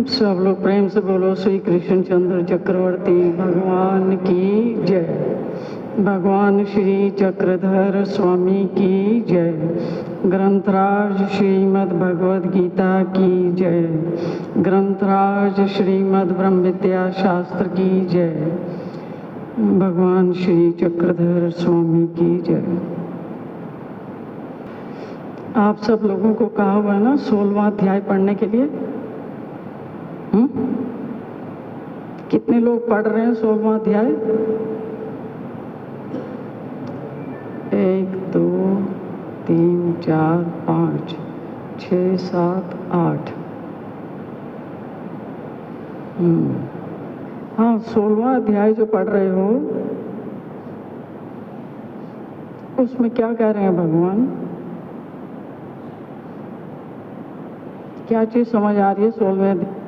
सब लोग प्रेम से बोलो श्री कृष्णचंद्र चक्रवर्ती भगवान की जय। भगवान श्री चक्रधर स्वामी की जय। ग्रंथराज श्रीमद् भगवद गीता की जय। ग्रंथराज श्रीमद् ब्रह्म विद्या शास्त्र की जय। भगवान श्री चक्रधर स्वामी की जय। आप सब लोगों को कहा हुआ है ना 16वां अध्याय पढ़ने के लिए। कितने लोग पढ़ रहे हैं 16वां अध्याय? 1 2 3 4 5 6 7 8। हाँ, 16वां अध्याय जो पढ़ रहे हो उसमें क्या कह रहे हैं भगवान? क्या चीज समझ आ रही है 16वें अध्याय?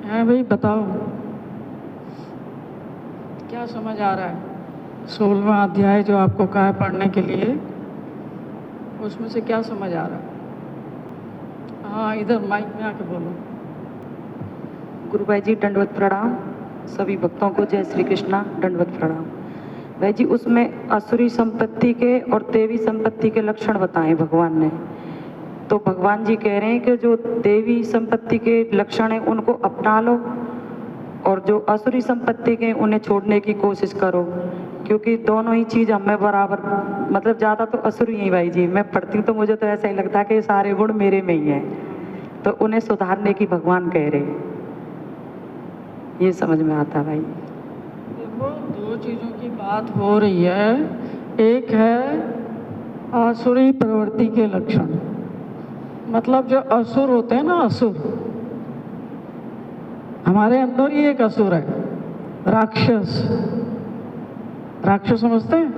है भाई, बताओ क्या समझ आ रहा है 16वां अध्याय जो आपको कहा है पढ़ने के लिए, उसमें से क्या समझ आ रहा है? हाँ, इधर माइक में आके बोलो। गुरु भाई जी दंडवत प्रणाम। सभी भक्तों को जय श्री कृष्णा, दंडवत प्रणाम। भाई जी उसमें असुरी संपत्ति के और देवी संपत्ति के लक्षण बताए भगवान ने। तो भगवान जी कह रहे हैं कि जो देवी संपत्ति के लक्षण हैं उनको अपना लो और जो असुरी संपत्ति के उन्हें छोड़ने की कोशिश करो, क्योंकि दोनों ही चीज़ हमें बराबर, मतलब ज़्यादा तो असुरी ही भाई जी। मैं पढ़ती हूँ तो मुझे तो ऐसा ही लगता है कि सारे गुण मेरे में ही हैं, तो उन्हें सुधारने की भगवान कह रहे हैं। ये समझ में आता भाई। देखो, दो चीज़ों की बात हो रही है। एक है आसुरी प्रवृत्ति के लक्षण, मतलब जो असुर होते हैं ना, असुर हमारे अंदर ही एक असुर है, राक्षस। राक्षस समझते हैं?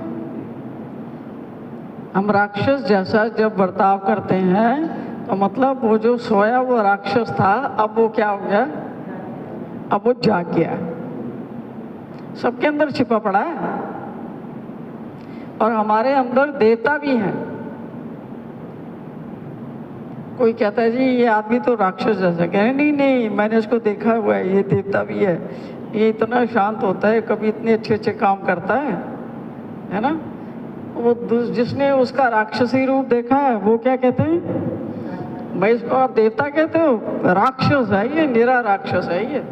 हम राक्षस जैसा जब बर्ताव करते हैं तो मतलब वो जो सोया हुआ राक्षस था, अब वो क्या हो गया? अब वो जाग गया। सबके अंदर छिपा पड़ा है और हमारे अंदर देवता भी हैं। कोई कहता है जी ये आदमी तो राक्षस जैसा, कह रहे नहीं नहीं, मैंने इसको देखा हुआ है, ये देवता भी है, ये इतना शांत होता है, कभी इतने अच्छे अच्छे काम करता है ना। वो जिसने उसका राक्षसी रूप देखा है वो क्या कहते हैं? भाई इसको आप देवता कहते हो? राक्षस है ये, निरा राक्षस है ये।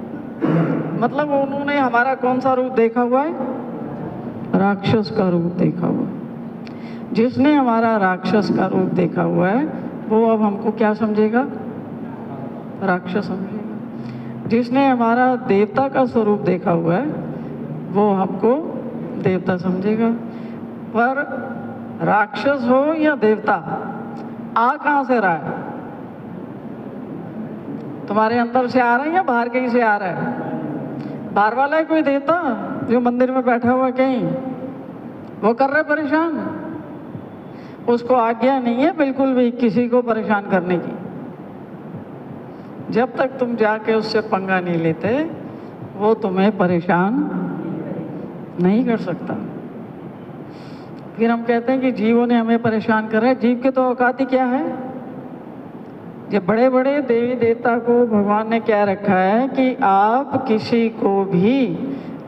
मतलब उन्होंने हमारा कौन सा रूप देखा हुआ है? राक्षस का रूप देखा हुआ है। जिसने हमारा राक्षस का रूप देखा हुआ है वो अब हमको क्या समझेगा? राक्षस समझेगा। जिसने हमारा देवता का स्वरूप देखा हुआ है वो हमको देवता समझेगा। पर राक्षस हो या देवता, आ कहाँ से रहा है? तुम्हारे अंदर से आ रहा है या बाहर कहीं से आ रहा है? बाहर वाला है कोई देवता जो मंदिर में बैठा हुआ कहीं, वो कर रहा है परेशान। उसको आज्ञा नहीं है बिल्कुल भी किसी को परेशान करने की। जब तक तुम जाके उससे पंगा नहीं लेते वो तुम्हें परेशान नहीं कर सकता। फिर हम कहते हैं कि जीवों ने हमें परेशान कर रहा है। जीव के तो औकात ही क्या है? जब बड़े बड़े देवी देवता को भगवान ने क्या रखा है कि आप किसी को भी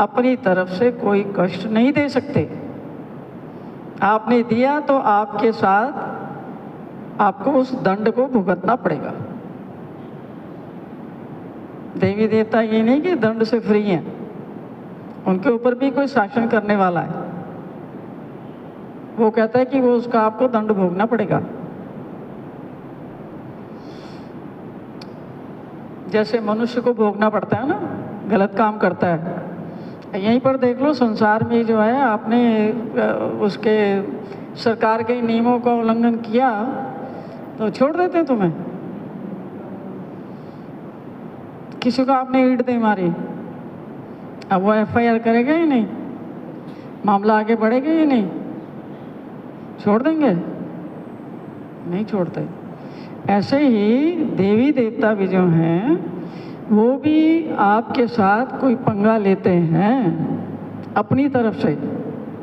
अपनी तरफ से कोई कष्ट नहीं दे सकते। आपने दिया तो आपके साथ आपको उस दंड को भुगतना पड़ेगा। देवी देवता ये नहीं कि दंड से फ्री हैं, उनके ऊपर भी कोई शासन करने वाला है। वो कहता है कि वो उसका आपको दंड भोगना पड़ेगा। जैसे मनुष्य को भोगना पड़ता है ना, गलत काम करता है। यहीं पर देख लो, संसार में जो है आपने उसके सरकार के नियमों का उल्लंघन किया तो छोड़ देते हैं तुम्हें। किसी को आपने ईंट दे मारी, अब वो FIR करेगा ही नहीं, मामला आगे बढ़ेगा ही नहीं, छोड़ देंगे? नहीं छोड़ते। ऐसे ही देवी देवता भी जो हैं वो भी आपके साथ कोई पंगा लेते हैं अपनी तरफ से,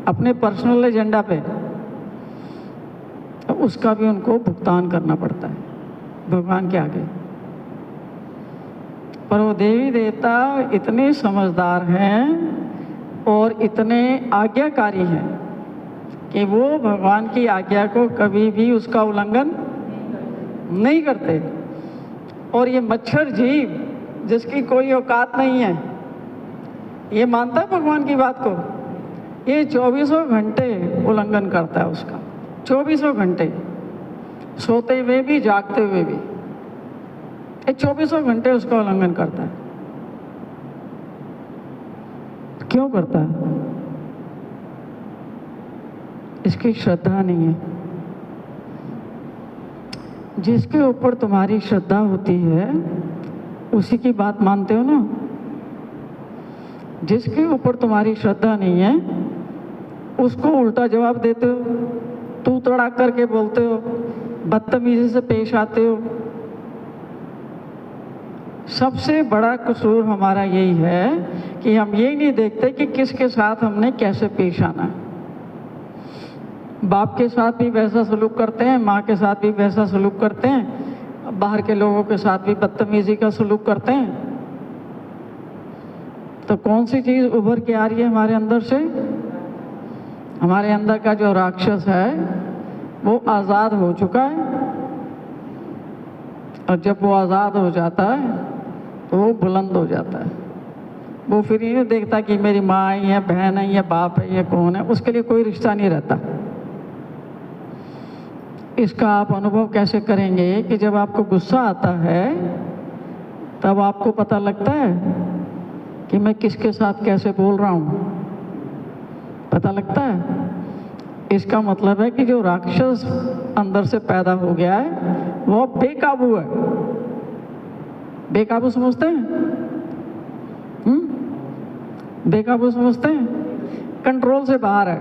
अपने पर्सनल एजेंडा पे, तो उसका भी उनको भुगतान करना पड़ता है भगवान के आगे। पर वो देवी देवता इतने समझदार हैं और इतने आज्ञाकारी हैं कि वो भगवान की आज्ञा को कभी भी उसका उल्लंघन नहीं करते। और ये मच्छर जीव जिसकी कोई औकात नहीं है, ये मानता है भगवान की बात को, ये 24 घंटे उल्लंघन करता है उसका, 24 घंटे, सोते हुए भी जागते हुए भी, ये 24 घंटे उसका उल्लंघन करता है। क्यों करता है? इसकी श्रद्धा नहीं है। जिसके ऊपर तुम्हारी श्रद्धा होती है उसी की बात मानते हो ना। जिसके ऊपर तुम्हारी श्रद्धा नहीं है उसको उल्टा जवाब देते हो, तू तड़ाक करके बोलते हो, बदतमीजी से पेश आते हो। सबसे बड़ा कसूर हमारा यही है कि हम यही नहीं देखते कि किसके साथ हमने कैसे पेश आना है। बाप के साथ भी वैसा सलूक करते हैं, माँ के साथ भी वैसा सलूक करते हैं, बाहर के लोगों के साथ भी बदतमीजी का सलूक करते हैं। तो कौन सी चीज़ उभर के आ रही है हमारे अंदर से? हमारे अंदर का जो राक्षस है वो आज़ाद हो चुका है, और जब वो आज़ाद हो जाता है तो वो बुलंद हो जाता है। वो फिर ये नहीं देखता कि मेरी माँ है या बहन है या बाप है या कौन है, उसके लिए कोई रिश्ता नहीं रहता। इसका आप अनुभव कैसे करेंगे कि जब आपको गुस्सा आता है तब आपको पता लगता है कि मैं किसके साथ कैसे बोल रहा हूँ, पता लगता है। इसका मतलब है कि जो राक्षस अंदर से पैदा हो गया है वो बेकाबू है। बेकाबू समझते हैं? बेकाबू समझते हैं? कंट्रोल से बाहर है।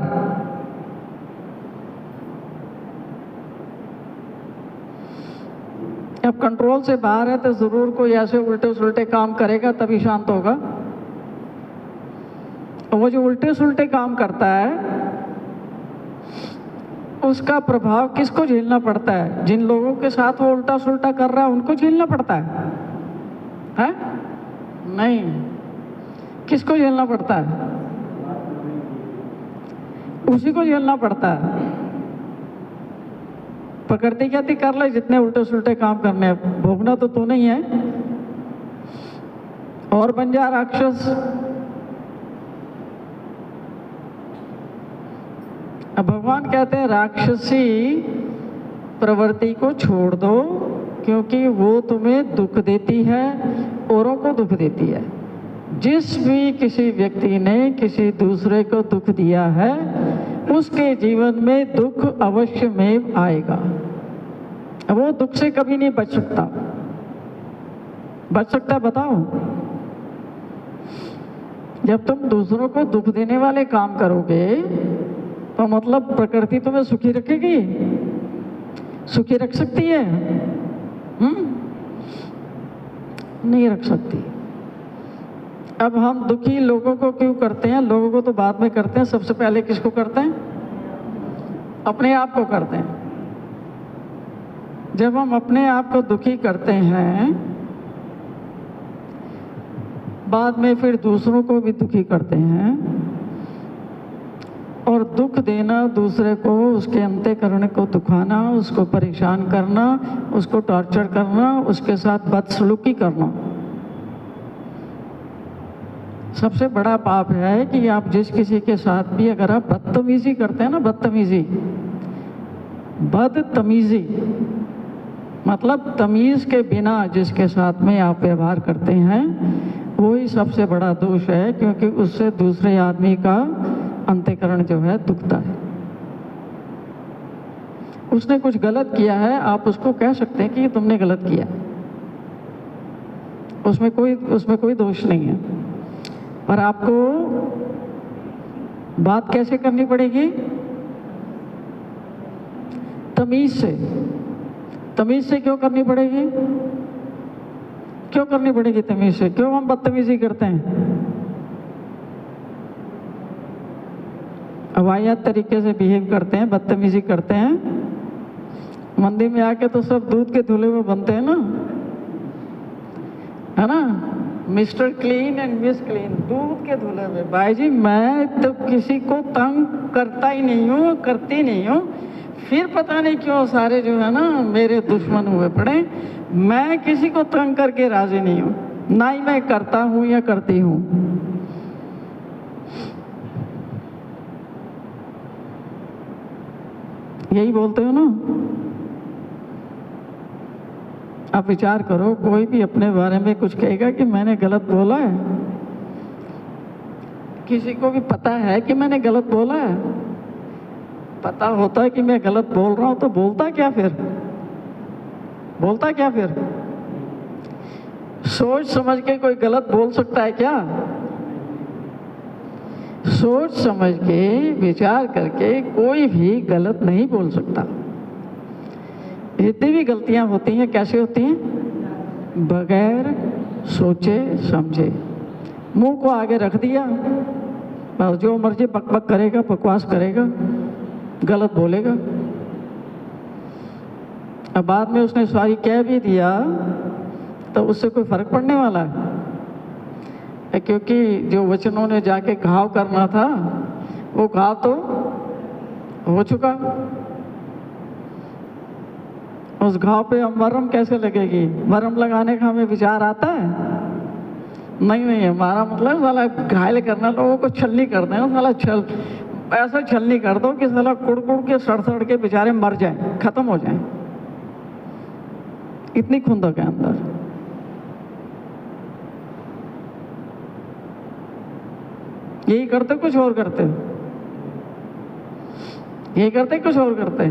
अब कंट्रोल से बाहर है तो जरूर कोई ऐसे उल्टे सुलटे काम करेगा तभी शांत होगा। और वो जो उल्टे सुलटे काम करता है उसका प्रभाव किसको झेलना पड़ता है? जिन लोगों के साथ वो उल्टा सुलटा कर रहा है उनको झेलना पड़ता है? नहीं, किसको झेलना पड़ता है? उसी को झेलना पड़ता है। प्रकृति कहती कर ले जितने उल्टे सुलटे काम करने हैं, भोगना तो तू नहीं है, और बन जा राक्षस। अब भगवान कहते हैं राक्षसी प्रवृत्ति को छोड़ दो, क्योंकि वो तुम्हें दुख देती है, औरों को दुख देती है। जिस भी किसी व्यक्ति ने किसी दूसरे को दुख दिया है उसके जीवन में दुख अवश्य में आएगा। वो दुख से कभी नहीं बच सकता। बच सकता बताओ? जब तुम दूसरों को दुख देने वाले काम करोगे तो मतलब प्रकृति तुम्हें सुखी रखेगी? सुखी रख सकती है? नहीं रख सकती। अब हम दुखी लोगों को क्यों करते हैं? लोगों को तो बाद में करते हैं, सबसे पहले किसको करते हैं? अपने आप को करते हैं। जब हम अपने आप को दुखी करते हैं बाद में फिर दूसरों को भी दुखी करते हैं, और दुख देना दूसरे को, उसके अंतःकरण को दुखाना, उसको परेशान करना, उसको टॉर्चर करना, उसके साथ बदसलूकी करना, सबसे बड़ा पाप है। कि आप जिस किसी के साथ भी अगर आप बदतमीजी करते हैं ना, बदतमीजी मतलब तमीज के बिना जिसके साथ में आप व्यवहार करते हैं, वही सबसे बड़ा दोष है, क्योंकि उससे दूसरे आदमी का अंतःकरण जो है दुखता है। उसने कुछ गलत किया है, आप उसको कह सकते हैं कि तुमने गलत किया, उसमें कोई दोष नहीं है। पर आपको बात कैसे करनी पड़ेगी? तमीज से। तमीज से क्यों करनी पड़ेगी? क्यों करनी पड़ेगी तमीज से? क्यों हम बदतमीजी करते हैं? अवायात तरीके से बिहेव करते हैं, बदतमीजी करते हैं। मंदिर में आके तो सब दूध के धुले हुए बनते हैं ना, है ना? Mister clean and miss clean, दूध के धुले हुए। भाई जी मैं तो किसी को तंग करता ही नहीं हूँ, करती नहीं हूँ, फिर पता नहीं क्यों सारे जो है ना मेरे दुश्मन हुए पड़े। मैं किसी को तंग करके राजी नहीं हूँ, ना ही मैं करता हूँ या करती हूँ। यही बोलते हो ना। आप विचार करो, कोई भी अपने बारे में कुछ कहेगा कि मैंने गलत बोला है? किसी को भी पता है कि मैंने गलत बोला है? पता होता है कि मैं गलत बोल रहा हूं तो बोलता क्या फिर? बोलता क्या फिर? सोच समझ के कोई गलत बोल सकता है क्या? सोच समझ के विचार करके कोई भी गलत नहीं बोल सकता। जितनी भी गलतियां होती हैं कैसे होती हैं? बगैर सोचे समझे, मुंह को आगे रख दिया, बस जो मर्जी बक बक करेगा, बकवास करेगा, गलत बोलेगा। अब बाद में उसने सॉरी कह भी दिया तो उससे कोई फर्क पड़ने वाला है? क्योंकि जो वचनों ने जाके घाव करना था वो घाव तो हो चुका। उस घाव पे अब मरहम कैसे लगेगी? मरहम लगाने का हमें विचार आता है? नहीं, हमारा मतलब साला घायल करना, लोगों को छलनी कर देना, साला ऐसा छलनी कर दो कि साला कुड़ के सड़ के बेचारे मर जाएं, खत्म हो जाएं। इतनी खुंदक है अंदर। यही करते कुछ और करते, यही करते कुछ और करते।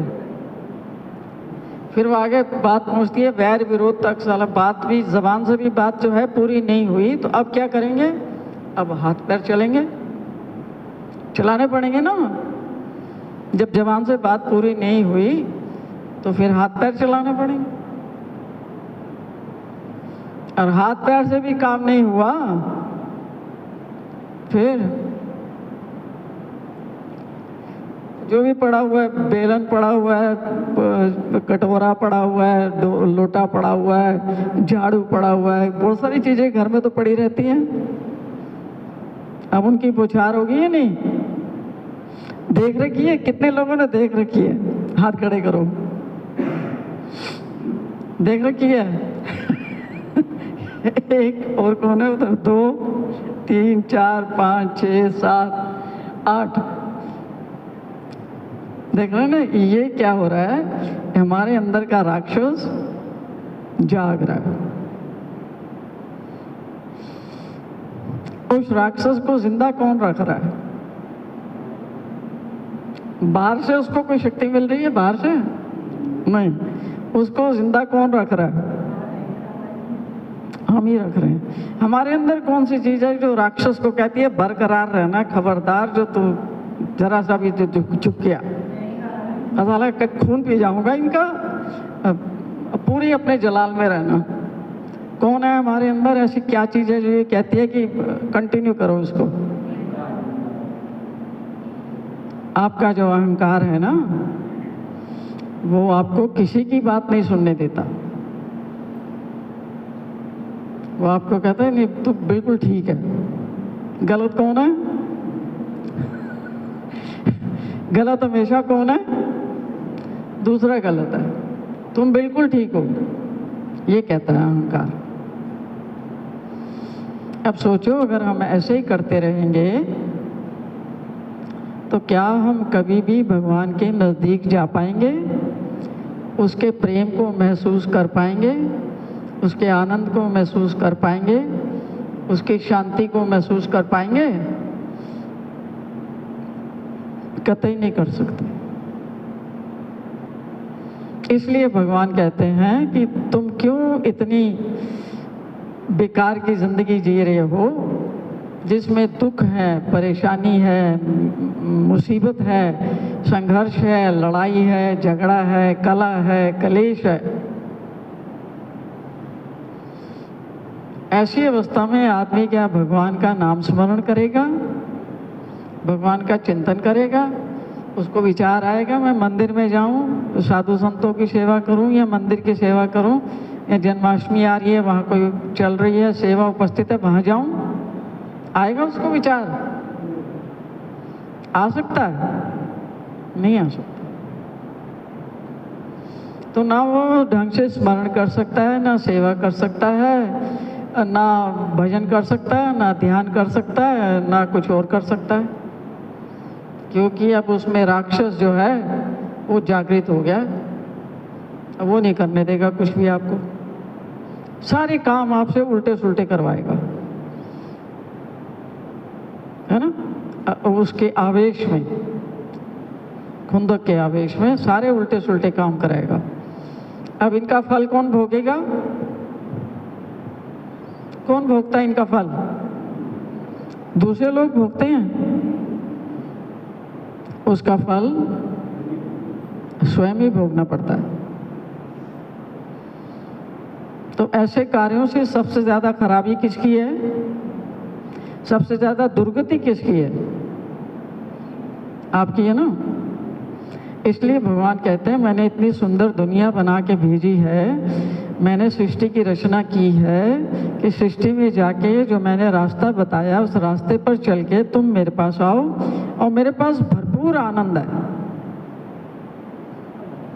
फिर वो आगे बात पहुंचती है वैर विरोध तक। साला बात भी, जबान से भी बात जो है पूरी नहीं हुई तो अब क्या करेंगे? अब हाथ पैर चलेंगे, चलाने पड़ेंगे ना। जब जबान से बात पूरी नहीं हुई तो फिर हाथ पैर चलाने पड़ेंगे। और हाथ पैर से भी काम नहीं हुआ फिर जो भी पड़ा हुआ है, बेलन पड़ा हुआ है, कटोरा पड़ा हुआ है, लोटा पड़ा हुआ है, झाड़ू पड़ा हुआ है, बहुत सारी चीजें घर में तो पड़ी रहती हैं। अब उनकी बौछार होगी या नहीं? देख रखी है? कितने लोगों ने देख रखी है? हाथ खड़े करो। देख रखी है? एक और कौन है उधर? 2 3 4 5 6 7 8 देख रहे हैं ना? ये क्या हो रहा है? हमारे अंदर का राक्षस जाग रहा है। उस राक्षस को जिंदा कौन रख रहा है? बाहर से उसको कोई शक्ति मिल रही है? बाहर से नहीं, उसको जिंदा कौन रख रहा है? हम ही रख रहे हैं। हमारे अंदर कौन सी चीज है जो राक्षस को कहती है बरकरार रहना, खबरदार जो तू जरा सा भी चुप किया, साला खून पी जाऊंगा इनका, पूरी अपने जलाल में रहना। कौन है हमारे अंदर? ऐसी क्या चीज है जो ये कहती है कि कंटिन्यू करो इसको? आपका जो अहंकार है ना, वो आपको किसी की बात नहीं सुनने देता। वो आपको कहता है नहीं तू बिल्कुल ठीक है। गलत कौन है? गलत हमेशा कौन है? दूसरा गलत है, तुम बिल्कुल ठीक हो, ये कहता है अहंकार। अब सोचो, अगर हम ऐसे ही करते रहेंगे तो क्या हम कभी भी भगवान के नज़दीक जा पाएंगे? उसके प्रेम को महसूस कर पाएंगे? उसके आनंद को महसूस कर पाएंगे? उसकी शांति को महसूस कर पाएंगे? कतई नहीं कर सकते। इसलिए भगवान कहते हैं कि तुम क्यों इतनी बेकार की जिंदगी जी रहे हो, जिसमें दुख है, परेशानी है, मुसीबत है, संघर्ष है, लड़ाई है, झगड़ा है, कला है, कलेश है। ऐसी अवस्था में आदमी क्या भगवान का नाम स्मरण करेगा? भगवान का चिंतन करेगा? उसको विचार आएगा मैं मंदिर में जाऊं, साधु संतों की सेवा करूं या मंदिर की सेवा करूं? या जन्माष्टमी आ रही है, वहाँ कोई चल रही है, सेवा उपस्थित है, वहाँ जाऊं? आएगा उसको विचार? आ सकता है? नहीं आ सकता। तो ना वो ढंग से स्मरण कर सकता है, ना सेवा कर सकता है, ना भजन कर सकता है, ना ध्यान कर सकता है, ना कुछ और कर सकता है, क्योंकि अब उसमें राक्षस जो है वो जागृत हो गया। अब वो नहीं करने देगा कुछ भी आपको, सारे काम आपसे उल्टे सुल्टे करवाएगा, है ना। उसके आवेश में, खुंदक के आवेश में सारे उल्टे सुल्टे काम कराएगा। अब इनका फल कौन भोगेगा? कौन भोगता है इनका फल? दूसरे लोग भोगते हैं। उसका फल स्वयं ही भोगना पड़ता है। तो ऐसे कार्यों से सबसे ज्यादा खराबी किसकी है? सबसे ज्यादा दुर्गति किसकी है? आपकी है ना। इसलिए भगवान कहते हैं मैंने इतनी सुंदर दुनिया बना के भेजी है, मैंने सृष्टि की रचना की है कि सृष्टि में जाके जो मैंने रास्ता बताया उस रास्ते पर चल के तुम मेरे पास आओ, और मेरे पास भरपूर आनंद है,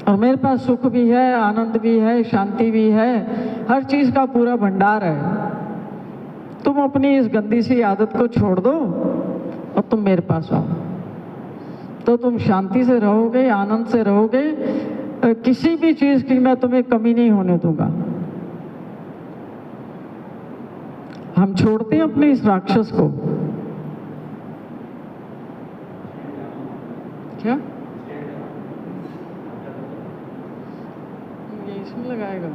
और मेरे पास सुख भी है, आनंद भी है, शांति भी है, हर चीज का पूरा भंडार है। तुम अपनी इस गंदी सी आदत को छोड़ दो और तुम मेरे पास आओ, तो तुम शांति से रहोगे, आनंद से रहोगे, किसी भी चीज की मैं तुम्हें कमी नहीं होने दूंगा। हम छोड़ते हैं अपने इस राक्षस को। क्या ये इसमें लगाएगा?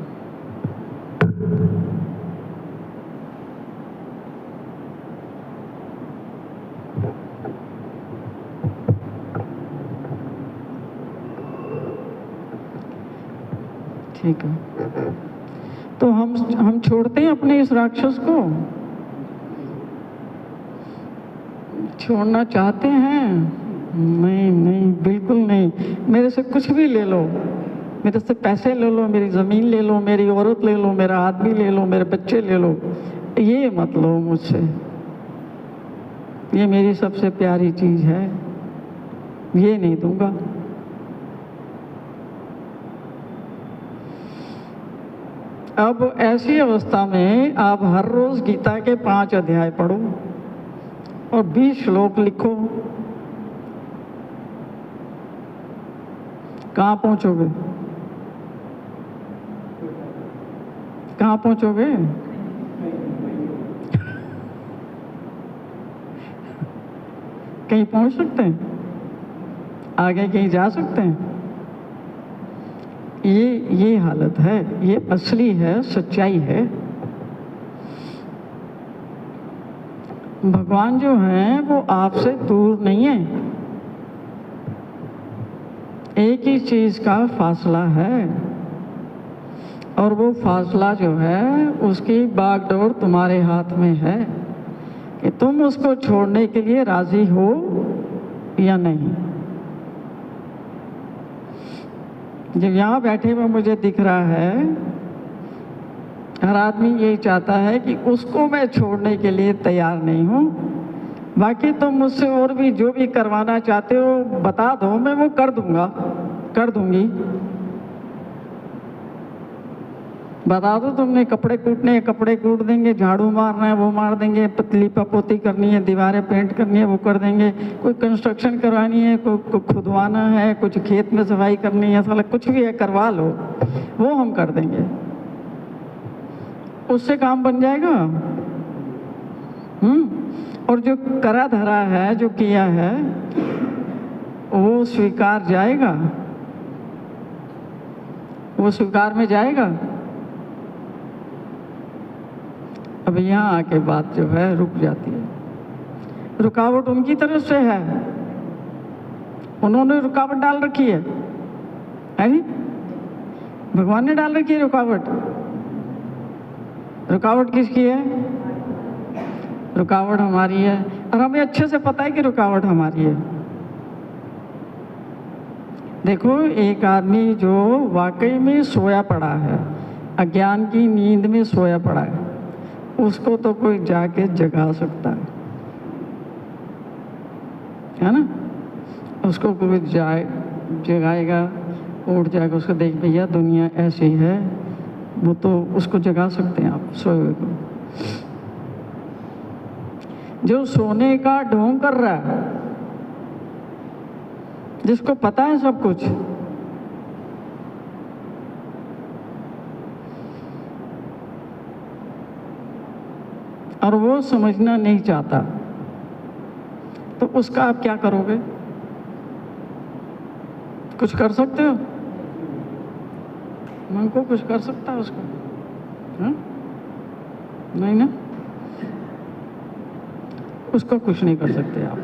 ठीक है। तो हम छोड़ते हैं अपने इस राक्षस को, छोड़ना चाहते हैं? नहीं नहीं, बिल्कुल नहीं। मेरे से कुछ भी ले लो, मेरे से पैसे ले लो, मेरी ज़मीन ले लो, मेरी औरत ले लो, मेरा आदमी ले लो, मेरे बच्चे ले लो, ये मत लो मुझसे। ये मेरी सबसे प्यारी चीज़ है, ये नहीं दूंगा। अब ऐसी अवस्था में आप हर रोज गीता के 5 अध्याय पढ़ो और 20 श्लोक लिखो। कहाँ पहुंचोगे? कहाँ पहुंचोगे? कहीं पहुंच सकते हैं? आगे कहीं जा सकते हैं? ये हालत है, ये असली है, सच्चाई है। भगवान जो हैं वो आपसे दूर नहीं है, एक ही चीज का फासला है, और वो फासला जो है उसकी बागडोर तुम्हारे हाथ में है कि तुम उसको छोड़ने के लिए राजी हो या नहीं। जब यहाँ बैठे हुए मुझे दिख रहा है, हर आदमी यही चाहता है कि उसको मैं छोड़ने के लिए तैयार नहीं हूँ, बाकी तुम मुझसे और भी जो भी करवाना चाहते हो बता दो, मैं वो कर दूंगा, कर दूंगी। बता दो तुमने कपड़े कूटने हैं, कपड़े कूट देंगे, झाड़ू मारना है वो मार देंगे, पतली पपोती करनी है, दीवारें पेंट करनी है वो कर देंगे, कोई कंस्ट्रक्शन करवानी है, कोई खुदवाना है, कुछ खेत में सफाई करनी है, साला कुछ भी है करवा लो, वो हम कर देंगे। उससे काम बन जाएगा। और जो करा धरा है, जो किया है, वो स्वीकार जाएगा, वो स्वीकार में जाएगा। अब यहाँ आके बात जो है रुक जाती है। रुकावट उनकी तरफ से है, उन्होंने रुकावट डाल रखी है नहीं? भगवान ने डाल रखी है रुकावट। रुकावट किसकी है? रुकावट हमारी है, और हमें अच्छे से पता है कि रुकावट हमारी है। देखो, एक आदमी जो वाकई में सोया पड़ा है, अज्ञान की नींद में सोया पड़ा है, उसको तो कोई जाके जगा सकता है ना? उसको कोई जगाएगा, उठ जाएगा, उसको देख भैया दुनिया ऐसी है, वो तो उसको जगा सकते हैं आप सोए हुए को। जो सोने का ढोंग कर रहा है, जिसको पता है सब कुछ, और वो समझना नहीं चाहता, तो उसका आप क्या करोगे? कुछ कर सकते हो? मन को कुछ कर सकता है उसको? हाँ? नहीं ना, उसको कुछ नहीं कर सकते आप।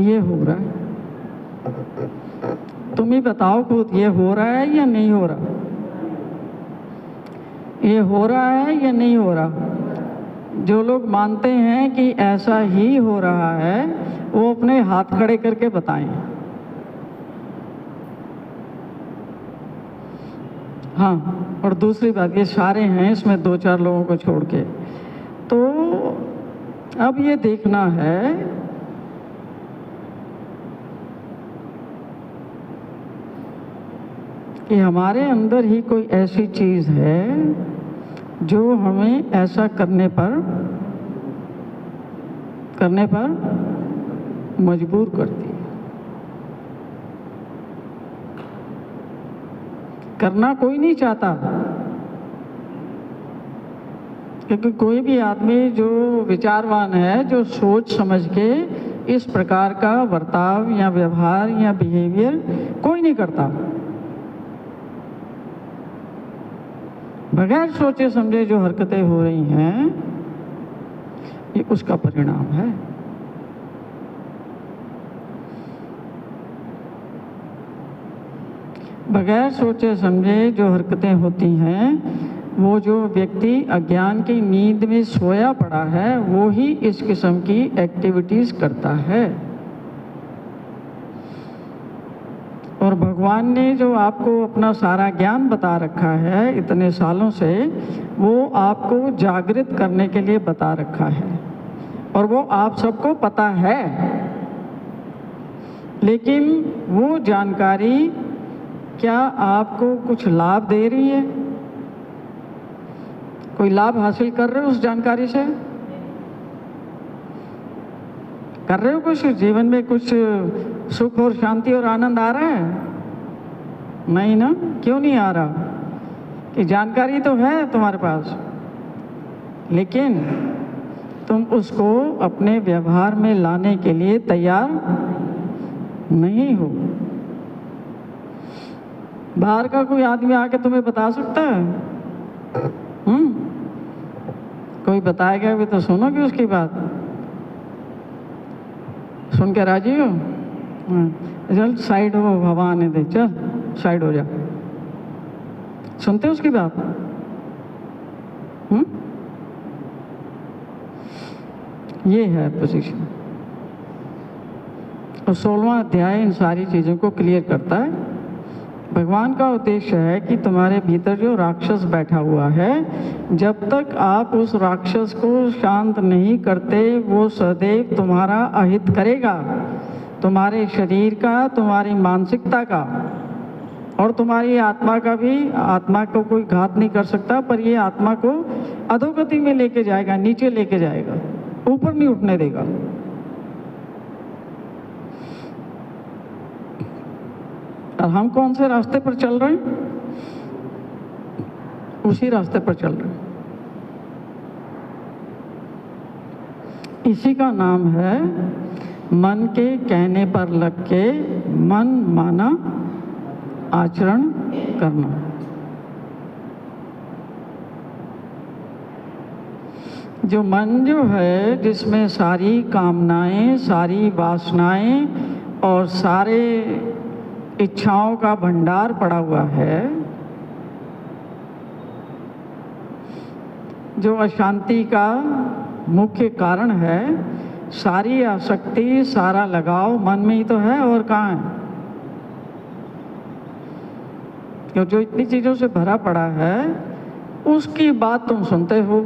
ये हो रहा है, तुम ही बताओ खुद, ये हो रहा है या नहीं हो रहा? ये हो रहा है या नहीं हो रहा? जो लोग मानते हैं कि ऐसा ही हो रहा है, वो अपने हाथ खड़े करके बताएं। हाँ, और दूसरी बात, ये सारे हैं इसमें 2-4 लोगों को छोड़ के। तो अब ये देखना है कि हमारे अंदर ही कोई ऐसी चीज़ है जो हमें ऐसा करने पर मजबूर करती है। करना कोई नहीं चाहता, क्योंकि कोई भी आदमी जो विचारवान है, जो सोच समझ के इस प्रकार का बर्ताव या व्यवहार या बिहेवियर कोई नहीं करता। बगैर सोचे समझे जो हरकतें हो रही हैं, ये उसका परिणाम है। बगैर सोचे समझे जो हरकतें होती हैं, वो जो व्यक्ति अज्ञान की नींद में सोया पड़ा है, वो ही इस किस्म की एक्टिविटीज करता है। और भगवान ने जो आपको अपना सारा ज्ञान बता रखा है इतने सालों से, वो आपको जागृत करने के लिए बता रखा है, और वो आप सबको पता है। लेकिन वो जानकारी क्या आपको कुछ लाभ दे रही है? कोई लाभ हासिल कर रहे हो उस जानकारी से? कर रहे हो कुछ? जीवन में कुछ सुख और शांति और आनंद आ रहा है? नहीं ना? क्यों नहीं आ रहा? कि जानकारी तो है तुम्हारे पास, लेकिन तुम उसको अपने व्यवहार में लाने के लिए तैयार नहीं हो। बाहर का कोई आदमी आके तुम्हें बता सकता है? कोई बताएगा भी तो सुनोगे उसकी बात? सुन के राजी हो? चल साइड हो, हवा आने दे, चल साइड हो जा। सुनते हो उसकी बात? ये है पोजीशन। और 16वां अध्याय इन सारी चीज़ों को क्लियर करता है। भगवान का उद्देश्य है कि तुम्हारे भीतर जो राक्षस बैठा हुआ है, जब तक आप उस राक्षस को शांत नहीं करते, वो सदैव तुम्हारा अहित करेगा, तुम्हारे शरीर का, तुम्हारी मानसिकता का, और तुम्हारी आत्मा का भी। आत्मा को कोई घात नहीं कर सकता, पर ये आत्मा को अधोगति में लेके जाएगा, नीचे लेके जाएगा, ऊपर नहीं उठने देगा। और हम कौन से रास्ते पर चल रहे हैं? उसी रास्ते पर चल रहे हैं। इसी का नाम है मन के कहने पर लग के मन माना आचरण करना। जो मन जो है, जिसमें सारी कामनाएं, सारी वासनाएं और सारे इच्छाओं का भंडार पड़ा हुआ है, जो अशांति का मुख्य कारण है, सारी आसक्ति, सारा लगाव मन में ही तो है, और कहाँ है? क्यों जो इतनी चीज़ों से भरा पड़ा है उसकी बात तुम सुनते हो,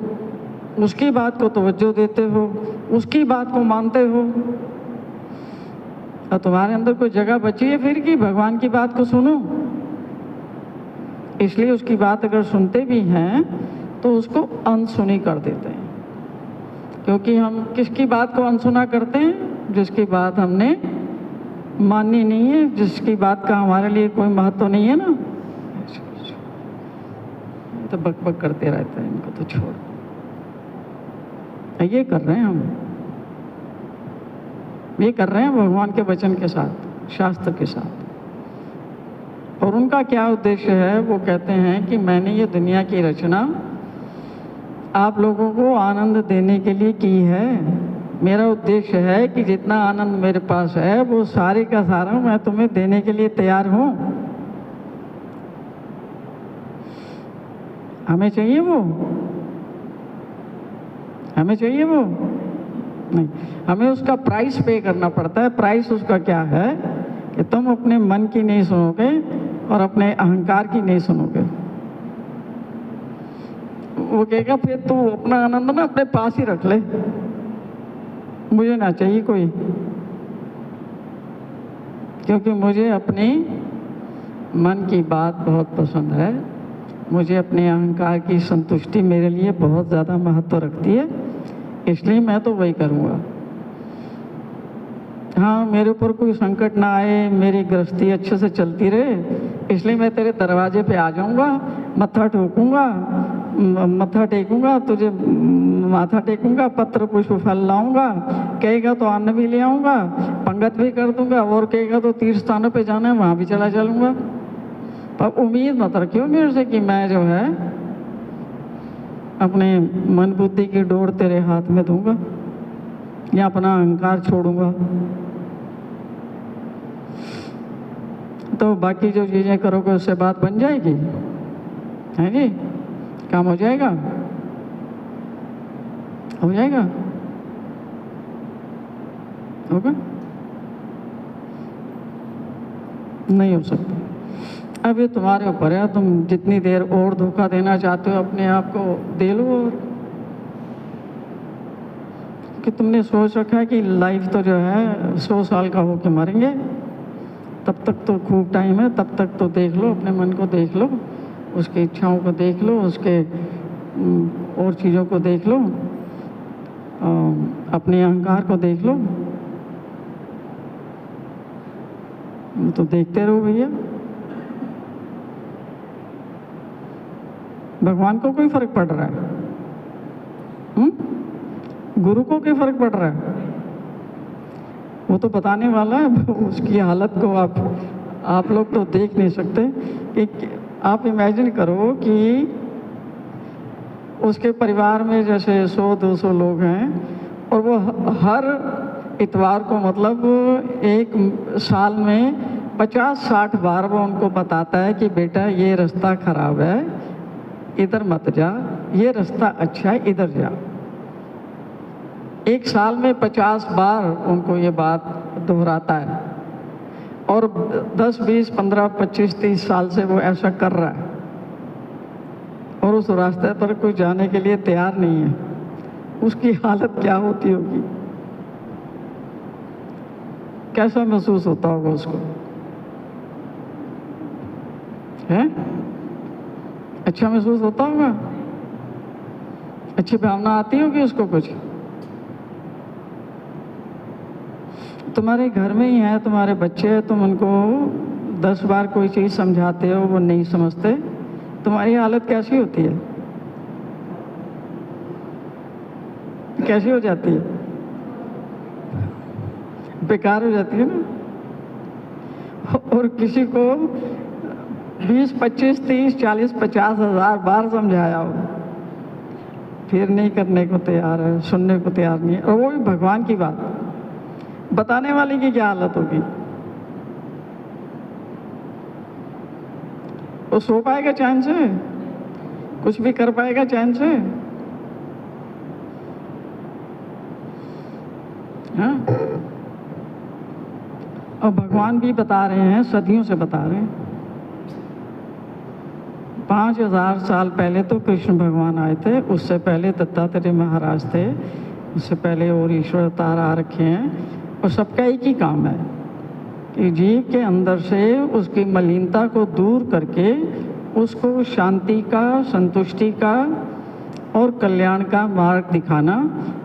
उसकी बात को तवज्जो देते हो, उसकी बात को मानते हो, और तुम्हारे अंदर कोई जगह बची है फिर कि भगवान की बात को सुनो। इसलिए उसकी बात अगर सुनते भी हैं तो उसको अनसुनी कर देते हैं, क्योंकि हम किसकी बात को अनसुना करते हैं? जिसकी बात हमने माननी नहीं है, जिसकी बात का हमारे लिए कोई महत्व नहीं है ना, तो बक बक करते रहते हैं, इनको तो छोड़। ये कर रहे हैं हम, ये कर रहे हैं भगवान के वचन के साथ, शास्त्र के साथ। और उनका क्या उद्देश्य है? वो कहते हैं कि मैंने ये दुनिया की रचना आप लोगों को आनंद देने के लिए की है। मेरा उद्देश्य है कि जितना आनंद मेरे पास है वो सारे का सारा मैं तुम्हें देने के लिए तैयार हूँ। हमें चाहिए वो? हमें चाहिए वो? नहीं, हमें उसका प्राइस पे करना पड़ता है। प्राइस उसका क्या है कि तुम अपने मन की नहीं सुनोगे और अपने अहंकार की नहीं सुनोगे। वो कहेगा फिर तू अपना आनंद ना अपने पास ही रख ले, मुझे ना चाहिए कोई, क्योंकि मुझे अपनी मन की बात बहुत पसंद है। मुझे अपने अहंकार की संतुष्टि मेरे लिए बहुत ज़्यादा महत्व रखती है, इसलिए मैं तो वही करूँगा। हाँ, मेरे ऊपर कोई संकट ना आए, मेरी गृहस्थी अच्छे से चलती रहे, इसलिए मैं तेरे दरवाजे पे आ जाऊँगा, मत्था ठोकूँगा, मत्था टेकूँगा, तुझे माथा टेकूँगा, पत्र पुष्प फल लाऊँगा, कहेगा तो अन्न भी ले आऊँगा, पंगत भी कर दूँगा, और कहेगा तो तीर्थ स्थानों पे जाना है वहाँ भी चला चलूँगा। पर उम्मीद मत रखियो मेरे से कि मैं जो है अपने मन बुद्धि की डोर तेरे हाथ में दूंगा या अपना अहंकार छोड़ूंगा। तो बाकी जो चीज़ें करोगे उससे बात बन जाएगी, है जी? काम हो जाएगा, हो जाएगा, होगा? नहीं हो सकता। अब ये तुम्हारे ऊपर है, तुम जितनी देर और धोखा देना चाहते हो अपने आप को दे लो। और कि तुमने सोच रखा है कि लाइफ तो जो है 100 साल का होके मरेंगे, तब तक तो खूब टाइम है, तब तक तो देख लो, अपने मन को देख लो, उसकी इच्छाओं को देख लो, उसके और चीज़ों को देख लो, अपने अहंकार को देख लो। तो देखते रहो भैया, भगवान को कोई फर्क पड़ रहा है? गुरु को क्या फर्क पड़ रहा है? वो तो बताने वाला है। उसकी हालत को आप लोग तो देख नहीं सकते। कि आप इमेजिन करो कि उसके परिवार में जैसे 100-200 लोग हैं और वो हर इतवार को, मतलब एक साल में 50-60 बार वो उनको बताता है कि बेटा ये रास्ता खराब है, इधर मत जा, ये रास्ता अच्छा है, इधर जा। एक साल में 50 बार उनको ये बात दोहराता है और 10, 20, 15, 25, 30 साल से वो ऐसा कर रहा है और उस रास्ते पर कोई जाने के लिए तैयार नहीं है। उसकी हालत क्या होती होगी? कैसा महसूस होता होगा उसको? है? अच्छा महसूस होता होगा? अच्छी भावना आती होगी उसको कुछ? तुम्हारे घर में ही है, तुम्हारे बच्चे हैं, तुम उनको 10 बार कोई चीज़ समझाते हो, वो नहीं समझते, तुम्हारी हालत कैसी होती है? कैसी हो जाती है? बेकार हो जाती है ना। और किसी को 20, 25, 30, 40, 50 हज़ार बार समझाया हो, फिर नहीं करने को तैयार है, सुनने को तैयार नहीं है। और वो भी भगवान की बात, बताने वाले की क्या हालत होगी? वो सो पाएगा चैन से? कुछ भी कर पाएगा चैन से? हाँ? और भगवान भी बता रहे हैं, सदियों से बता रहे हैं 5000 साल पहले तो कृष्ण भगवान आए थे, उससे पहले दत्तात्रेय महाराज थे, उससे पहले और ईश्वर अवतार आ रखे हैं। और सबका एक ही काम है कि जीव के अंदर से उसकी मलिनता को दूर करके उसको शांति का, संतुष्टि का और कल्याण का मार्ग दिखाना,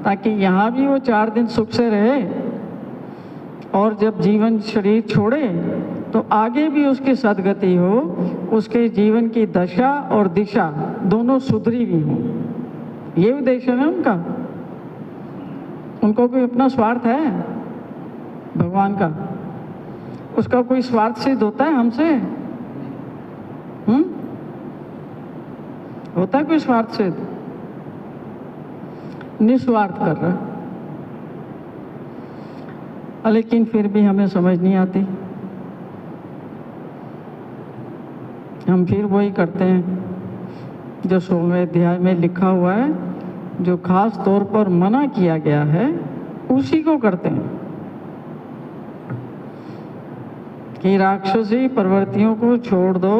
ताकि यहाँ भी वो 4 दिन सुख से रहे और जब जीवन शरीर छोड़े तो आगे भी उसकी सद्गति हो, उसके जीवन की दशा और दिशा दोनों सुधरी भी हो। ये उद्देश्य है उनका। उनको कोई अपना स्वार्थ है भगवान का? उसका कोई स्वार्थ सिद्ध होता है हमसे? होता है कोई स्वार्थ सिद्ध? निस्वार्थ कर रहा है। लेकिन फिर भी हमें समझ नहीं आती, हम फिर वही करते हैं जो 16वें अध्याय में लिखा हुआ है, जो खास तौर पर मना किया गया है उसी को करते हैं कि राक्षसी प्रवृत्तियों को छोड़ दो।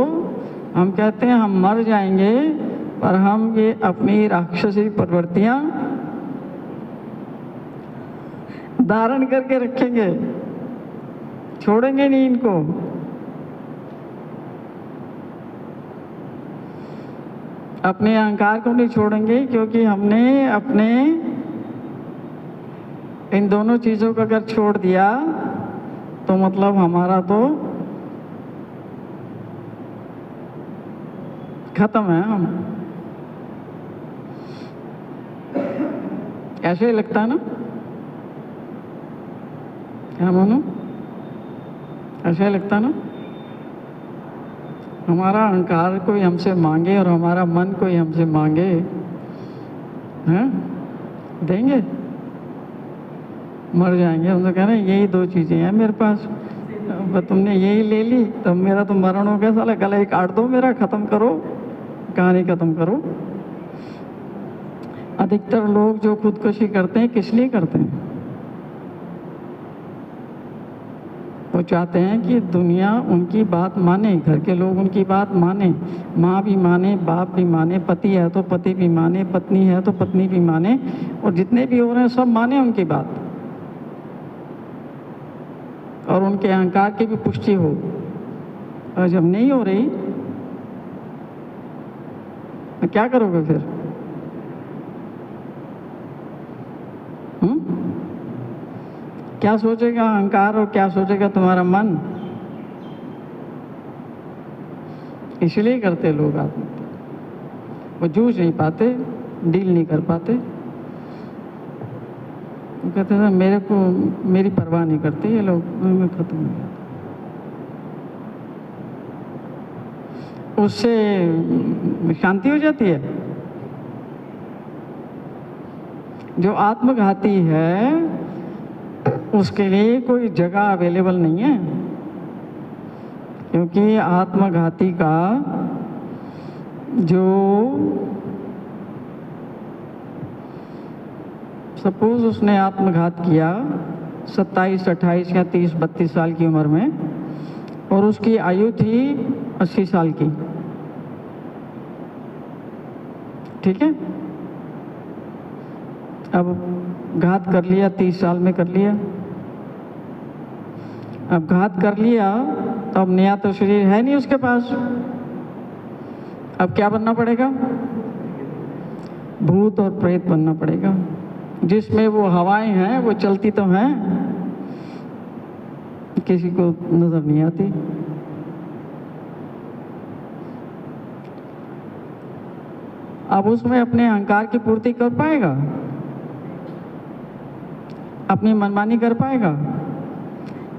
हम कहते हैं हम मर जाएंगे, पर हम ये अपनी राक्षसी प्रवृत्तियां धारण करके रखेंगे, छोड़ेंगे नहीं इनको। अपने अहंकार को नहीं छोड़ेंगे, क्योंकि हमने अपने इन दोनों चीज़ों को अगर छोड़ दिया तो मतलब हमारा तो खत्म है। हम ऐसे ही लगता है ना, क्या मानो? ऐसा ही लगता है ना, हमारा अहंकार कोई हमसे मांगे और हमारा मन कोई हमसे मांगे, हैं? देंगे? मर जाएंगे। हम तो कह रहे हैं यही 2 चीज़ें हैं मेरे पास, तुमने यही ले ली तो मेरा तो मरण हो गया, साला गला ही काट दो मेरा, ख़त्म करो, कहानी ख़त्म करो। अधिकतर लोग जो खुदकुशी करते हैं किस लिए करते हैं? वो चाहते हैं कि दुनिया उनकी बात माने, घर के लोग उनकी बात माने, माँ भी माने, बाप भी माने, पति है तो पति भी माने, पत्नी है तो पत्नी भी माने, और जितने भी हो रहे हैं सब माने उनकी बात, और उनके अहंकार की भी पुष्टि हो। और जब नहीं हो रही तो क्या करोगे फिर? क्या सोचेगा अहंकार और क्या सोचेगा तुम्हारा मन? इसलिए करते लोग आत्महत्या, वो जूझ नहीं पाते, डील नहीं कर पाते। वो कहते हैं मेरे को, मेरी परवाह नहीं करते ये लोग, मैं खत्म हो गया। उससे शांति हो जाती है। जो आत्मघाती है उसके लिए कोई जगह अवेलेबल नहीं है, क्योंकि आत्मघाती का जो, सपोज उसने आत्मघात किया 27, 28 या 30, 32 साल की उम्र में, और उसकी आयु थी 80 साल की, ठीक है? अब घात कर लिया, 30 साल में कर लिया। अब घात कर लिया तो अब नया तो शरीर है नहीं उसके पास। अब क्या बनना पड़ेगा? भूत और प्रेत बनना पड़ेगा, जिसमें वो हवाएं हैं, वो चलती तो हैं, किसी को नजर नहीं आती। अब उसमें अपने अहंकार की पूर्ति कर पाएगा? अपनी मनमानी कर पाएगा?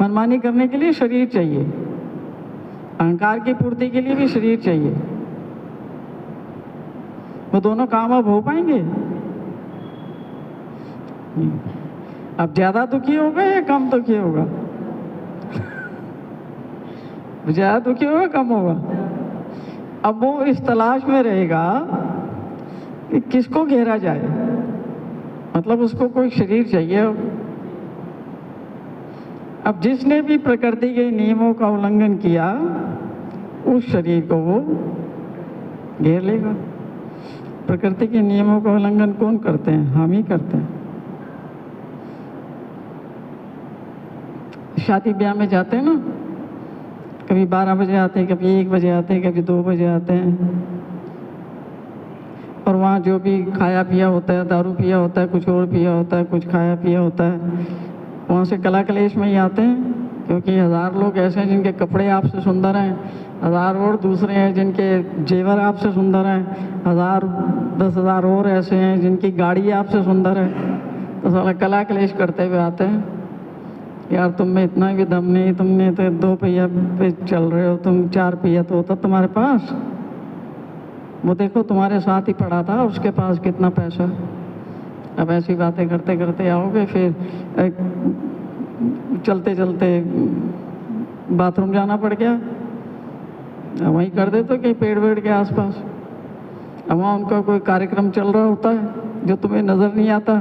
मनमानी करने के लिए शरीर चाहिए, अहंकार की पूर्ति के लिए भी शरीर चाहिए। वो दोनों काम अब हो पाएंगे? अब ज्यादा दुखी होगा या कम दुखी होगा? ज्यादा दुखी होगा, कम होगा? अब वो इस तलाश में रहेगा कि किसको घेरा जाए, मतलब उसको कोई शरीर चाहिए। अब जिसने भी प्रकृति के नियमों का उल्लंघन किया, उस शरीर को वो घेर लेगा। प्रकृति के नियमों का उल्लंघन कौन करते हैं? हम ही करते हैं। शादी ब्याह में जाते हैं ना, कभी 12 बजे आते हैं, कभी 1 बजे आते हैं, कभी 2 बजे आते हैं, और वहाँ जो भी खाया पिया होता है, दारू पिया होता है, कुछ और पिया होता है, कुछ खाया पिया होता है, वहाँ से कला कलेश में ही आते हैं। क्योंकि 1000 लोग ऐसे हैं जिनके कपड़े आपसे सुंदर हैं, 1000 और दूसरे हैं जिनके जेवर आपसे सुंदर हैं, 1000 10,000 और ऐसे हैं जिनकी गाड़ी आपसे सुंदर है। तो साला कला कलेश करते हुए आते हैं, यार तुम में इतना भी दम नहीं, तुमने तो 2 पहिया पे चल रहे हो, तुम 4 पहिया तो होता तुम्हारे पास। वो देखो तुम्हारे साथ ही पड़ा था, उसके पास कितना पैसा। अब ऐसी बातें करते करते आओगे, फिर चलते चलते बाथरूम जाना पड़ गया, वहीं कर देते कहीं पेड़ वेड़ के आसपास। अब वहाँ उनका कोई कार्यक्रम चल रहा होता है जो तुम्हें नज़र नहीं आता,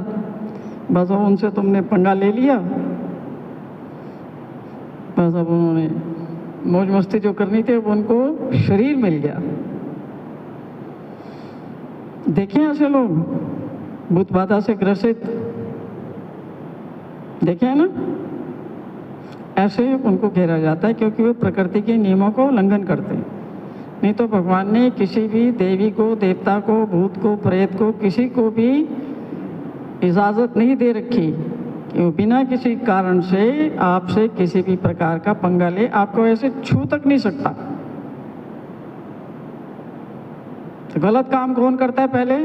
बस अब उनसे तुमने पंगा ले लिया, बस अब उन्होंने मौज मस्ती जो करनी थी अब उनको शरीर मिल गया। देखे ऐसे लोग भूत बाधा से ग्रसित, देखे हैं ना, ऐसे उनको घेरा जाता है क्योंकि वो प्रकृति के नियमों को उल्लंघन करते हैं। नहीं तो भगवान ने किसी भी देवी को, देवता को, भूत को, प्रेत को, किसी को भी इजाज़त नहीं दे रखी कि वो बिना किसी कारण से आपसे किसी भी प्रकार का पंगा ले, आपको ऐसे छू तक नहीं सकता। तो गलत काम कौन करता है? पहले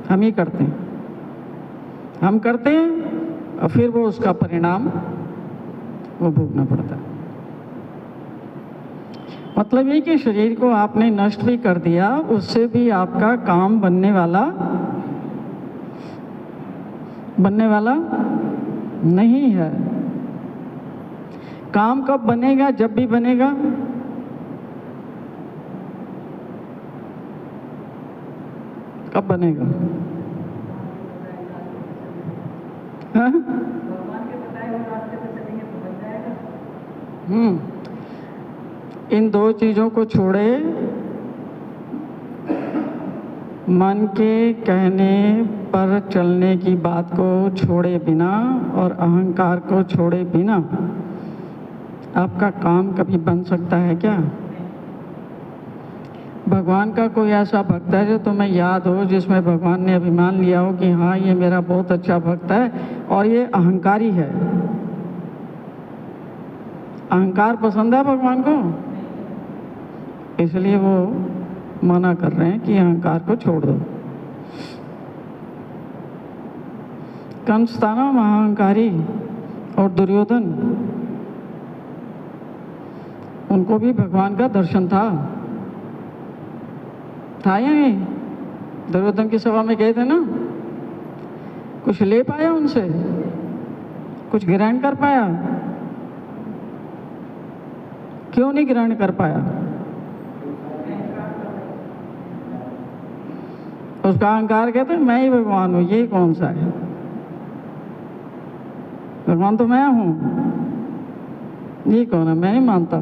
हम ही करते हैं, हम करते हैं और फिर वो उसका परिणाम वो भोगना पड़ता है। मतलब ये कि शरीर को आपने नष्ट भी कर दिया, उससे भी आपका काम बनने वाला नहीं है। काम कब बनेगा? जब भी बनेगा। कब बनेगा? हाँ? इन 2 चीज़ों को छोड़े, मन के कहने पर चलने की बात को छोड़े बिना और अहंकार को छोड़े बिना आपका काम कभी बन सकता है क्या? भगवान का कोई ऐसा भक्त है जो तुम्हें याद हो, जिसमें भगवान ने अभिमान लिया हो कि हाँ ये मेरा बहुत अच्छा भक्त है और ये अहंकारी है? अहंकार पसंद है भगवान को, इसलिए वो मना कर रहे हैं कि अहंकार को छोड़ दो। कंस था ना महाअहंकारी, और दुर्योधन, उनको भी भगवान का दर्शन था या नहीं? दुर्योधन की सभा में गए थे ना, कुछ ले पाया उनसे? कुछ ग्रहण कर पाया? क्यों नहीं ग्रहण कर पाया? उसका अहंकार कहते हैं मैं ही भगवान हूं, ये कौन सा है? भगवान तो मैं हूं, ये कौन है? मैं नहीं मानता।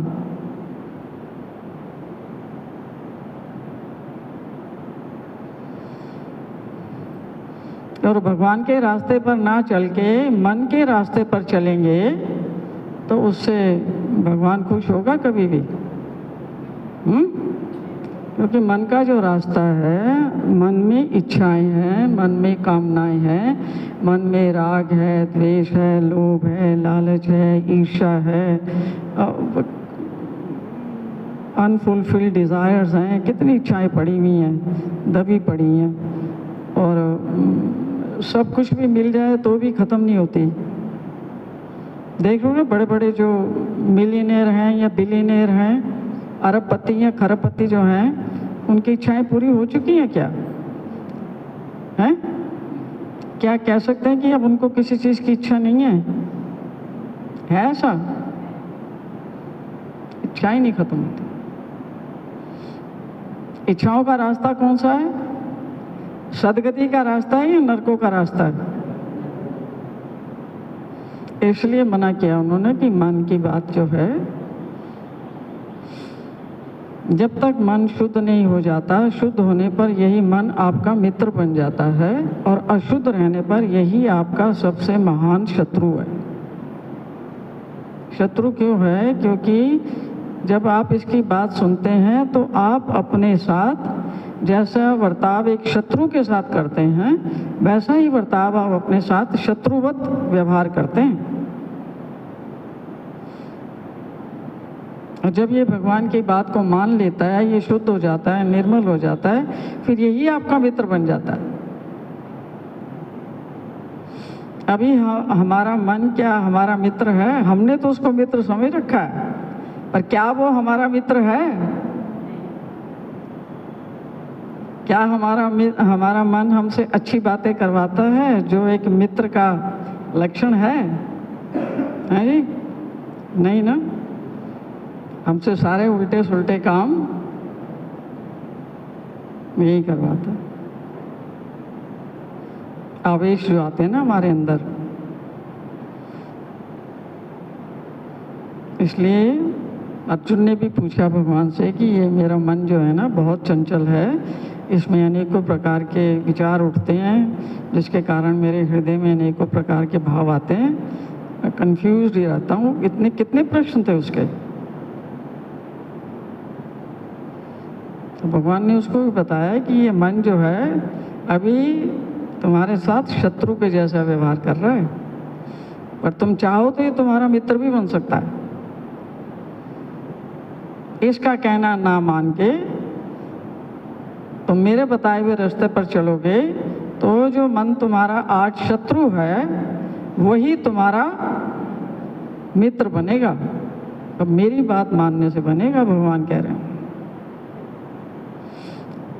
और भगवान के रास्ते पर ना चल के मन के रास्ते पर चलेंगे तो उससे भगवान खुश होगा कभी भी? क्योंकि मन का जो रास्ता है, मन में इच्छाएं हैं, मन में कामनाएं हैं, मन में राग है, द्वेष है, लोभ है, लालच है, ईर्ष्या है, अनफुलफिल्ड डिज़ायर्स हैं, कितनी इच्छाएं पड़ी हुई हैं, दबी पड़ी हैं, और सब कुछ भी मिल जाए तो भी ख़त्म नहीं होती। देख लो ना, बड़े बड़े जो मिलियनेयर हैं या बिलियनेयर हैं, अरबपति या खरबपति जो हैं, उनकी इच्छाएं पूरी हो चुकी हैं क्या? हैं? क्या कह सकते हैं कि अब उनको किसी चीज़ की इच्छा नहीं है? है ऐसा? इच्छाएं नहीं खत्म होती। इच्छाओं का रास्ता कौन सा है? सदगति का रास्ता है या नरकों का रास्ता है? इसलिए मना किया उन्होंने कि मन की बात जो है जब तक मन शुद्ध नहीं हो जाता, शुद्ध होने पर यही मन आपका मित्र बन जाता है और अशुद्ध रहने पर यही आपका सबसे महान शत्रु है। शत्रु क्यों है? क्योंकि जब आप इसकी बात सुनते हैं तो आप अपने साथ जैसा बर्ताव एक शत्रु के साथ करते हैं, वैसा ही बर्ताव आप अपने साथ शत्रुवत व्यवहार करते हैं। और जब ये भगवान की बात को मान लेता है, ये शुद्ध हो जाता है, निर्मल हो जाता है, फिर यही आपका मित्र बन जाता है। अभी हमारा मन क्या हमारा मित्र है? हमने तो उसको मित्र समझ रखा है, पर क्या वो हमारा मित्र है? क्या हमारा मन हमसे अच्छी बातें करवाता है, जो एक मित्र का लक्षण है जी? नहीं ना। हमसे सारे उल्टे सुलटे काम यही करवाता है। आवेश जो आते हैं ना हमारे अंदर, इसलिए अर्जुन ने भी पूछा भगवान से कि ये मेरा मन जो है ना बहुत चंचल है, इसमें अनेकों प्रकार के विचार उठते हैं, जिसके कारण मेरे हृदय में अनेकों प्रकार के भाव आते हैं, मैं कंफ्यूज ही रहता हूँ। इतने कितने प्रश्न थे उसके। तो भगवान ने उसको भी बताया कि ये मन जो है अभी तुम्हारे साथ शत्रु के जैसा व्यवहार कर रहा है, पर तुम चाहो तो ये तुम्हारा मित्र भी बन सकता है। इसका कहना ना मान के तुम मेरे बताए हुए रास्ते पर चलोगे तो जो मन तुम्हारा आज शत्रु है वही तुम्हारा मित्र बनेगा। अब मेरी बात मानने से बनेगा, भगवान कह रहे हैं।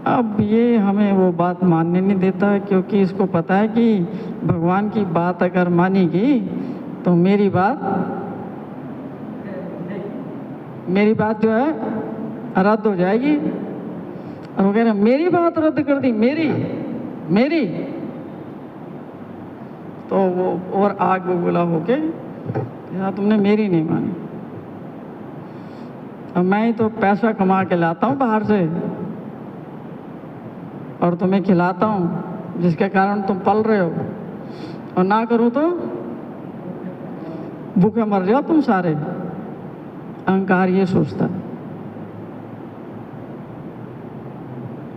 अब ये हमें वो बात मानने नहीं देता, क्योंकि इसको पता है कि भगवान की बात अगर मानेगी तो मेरी बात जो है रद्द हो जाएगी। और वो कह रहे मेरी बात रद्द कर दी, मेरी तो वो और आग बबूला होके यार तुमने मेरी नहीं मानी। अब मैं ही तो पैसा कमा के लाता हूँ बाहर से और तुम्हें खिलाता हूँ, जिसके कारण तुम पल रहे हो, और ना करूँ तो भूखे मर जाओ तुम सारे। अहंकार ये सोचता है,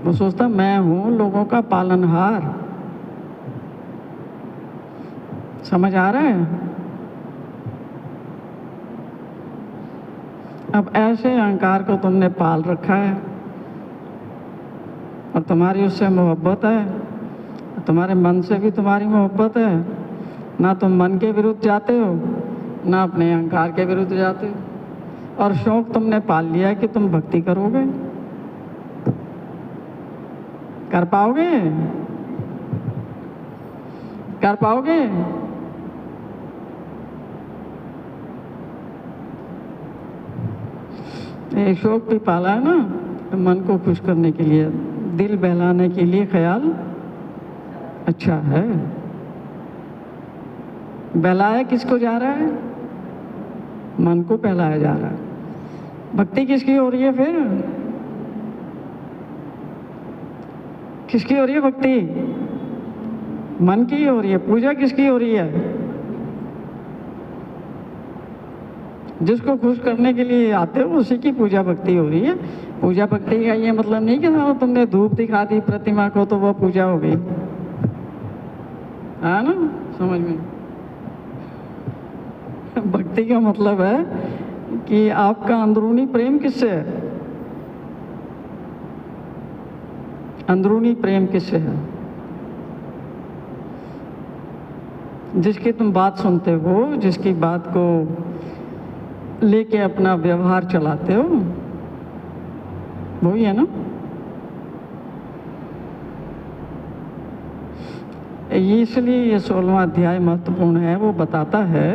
वो सोचता मैं हूँ लोगों का पालनहार। समझ आ रहा है? अब ऐसे अहंकार को तुमने पाल रखा है और तुम्हारी उससे मोहब्बत है, तुम्हारे मन से भी तुम्हारी मोहब्बत है। ना तुम मन के विरुद्ध जाते हो, ना अपने अहंकार के विरुद्ध जाते हो, और शौक तुमने पाल लिया है कि तुम भक्ति करोगे। कर पाओगे? कर पाओगे? एक शौक भी पाला है ना, तो मन को खुश करने के लिए, दिल बहलाने के लिए ख्याल अच्छा है। बहलाया किसको जा रहा है? मन को बहलाया जा रहा है। भक्ति किसकी हो रही है फिर? किसकी हो रही है भक्ति? मन की हो रही है। पूजा किसकी हो रही है? जिसको खुश करने के लिए आते हो उसी की पूजा भक्ति हो रही है। पूजा भक्ति का ये मतलब नहीं कि हाँ तुमने धूप दिखा दी प्रतिमा को तो वह पूजा हो गई, है ना? समझ में? भक्ति का मतलब है कि आपका अंदरूनी प्रेम किससे है? अंदरूनी प्रेम किससे है? जिसकी तुम बात सुनते हो, जिसकी बात को लेके अपना व्यवहार चलाते हो, वही है ना। इसलिए ये 16वां अध्याय महत्वपूर्ण है। वो बताता है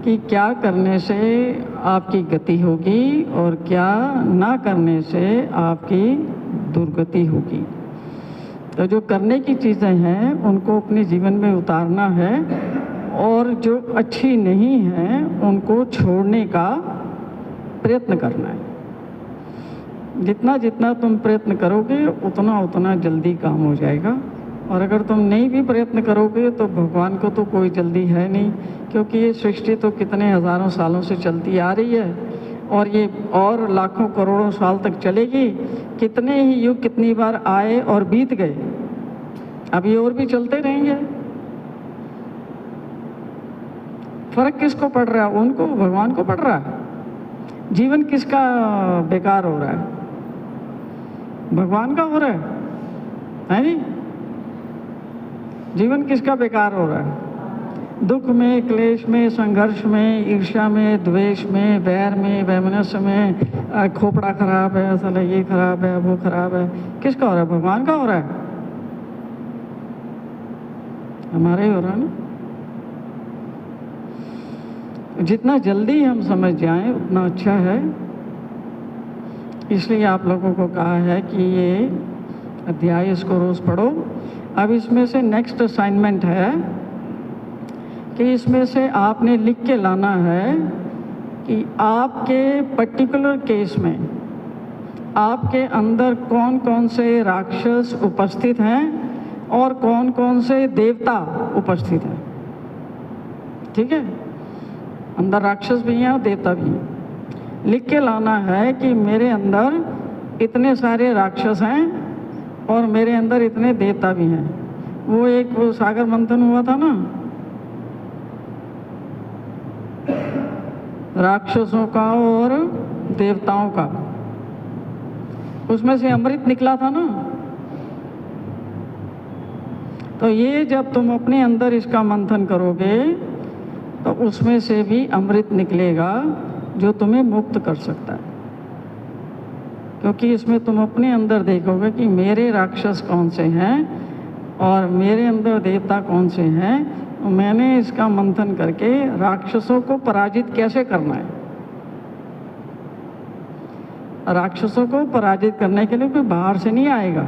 कि क्या करने से आपकी गति होगी और क्या ना करने से आपकी दुर्गति होगी। तो जो करने की चीज़ें हैं उनको अपने जीवन में उतारना है, और जो अच्छी नहीं हैं उनको छोड़ने का प्रयत्न करना है। जितना जितना तुम प्रयत्न करोगे उतना उतना जल्दी काम हो जाएगा। और अगर तुम नहीं भी प्रयत्न करोगे तो भगवान को तो कोई जल्दी है नहीं, क्योंकि ये सृष्टि तो कितने हज़ारों सालों से चलती आ रही है और ये और लाखों करोड़ों साल तक चलेगी। कितने ही युग कितनी बार आए और बीत गए, अभी और भी चलते रहेंगे। फर्क किसको पड़ रहा है? उनको, भगवान को पड़ रहा है। जीवन किसका बेकार हो रहा है? भगवान का हो रहा है जी? जीवन किसका बेकार हो रहा है? दुख में, क्लेश में, संघर्ष में, ईर्ष्या में, द्वेष में, बैर में, वैमनस्य में, खोपड़ा खराब है, असल ये खराब है, वो खराब है, किसका हो रहा है? भगवान का हो रहा है, हमारा ही हो रहा है ना। जितना जल्दी हम समझ जाएं उतना अच्छा है। इसलिए आप लोगों को कहा है कि ये अध्याय इसको रोज़ पढ़ो। अब इसमें से नेक्स्ट असाइनमेंट है कि इसमें से आपने लिख के लाना है कि आपके पर्टिकुलर केस में आपके अंदर कौन कौन से राक्षस उपस्थित हैं और कौन कौन से देवता उपस्थित हैं। ठीक है? अंदर राक्षस भी हैं और देवता भी हैं। लिख के लाना है कि मेरे अंदर इतने सारे राक्षस हैं और मेरे अंदर इतने देवता भी हैं। वो एक वो सागर मंथन हुआ था ना, राक्षसों का और देवताओं का, उसमें से अमृत निकला था ना। तो ये जब तुम अपने अंदर इसका मंथन करोगे तो उसमें से भी अमृत निकलेगा जो तुम्हें मुक्त कर सकता है। क्योंकि इसमें तुम अपने अंदर देखोगे कि मेरे राक्षस कौन से हैं और मेरे अंदर देवता कौन से हैं। तो मैंने इसका मंथन करके राक्षसों को पराजित कैसे करना है। राक्षसों को पराजित करने के लिए कोई बाहर से नहीं आएगा।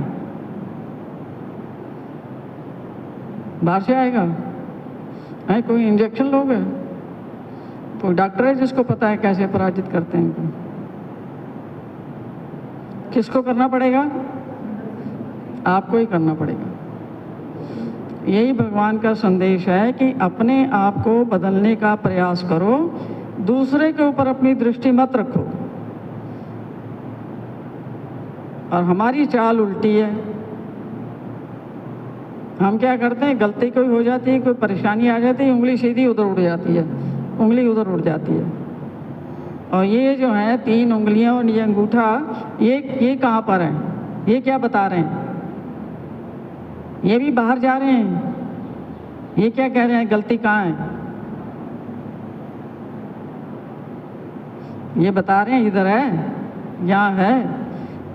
बाहर से आएगा है? कोई इंजेक्शन लोगे? कोई डॉक्टर है जिसको पता है कैसे पराजित करते हैं इनको? किसको करना पड़ेगा? आपको ही करना पड़ेगा। यही भगवान का संदेश है कि अपने आप को बदलने का प्रयास करो, दूसरे के ऊपर अपनी दृष्टि मत रखो। और हमारी चाल उल्टी है। हम क्या करते हैं, गलती कोई हो जाती है, कोई परेशानी आ जाती है, उंगली सीधी उधर उड़ जाती है, उंगली उधर उड़ जाती है। और ये जो है 3 उंगलियां और ये अंगूठा, ये कहाँ पर है? ये क्या बता रहे हैं? ये भी बाहर जा रहे हैं। ये क्या कह रहे हैं? गलती कहाँ है? ये बता रहे हैं इधर है, यहाँ है।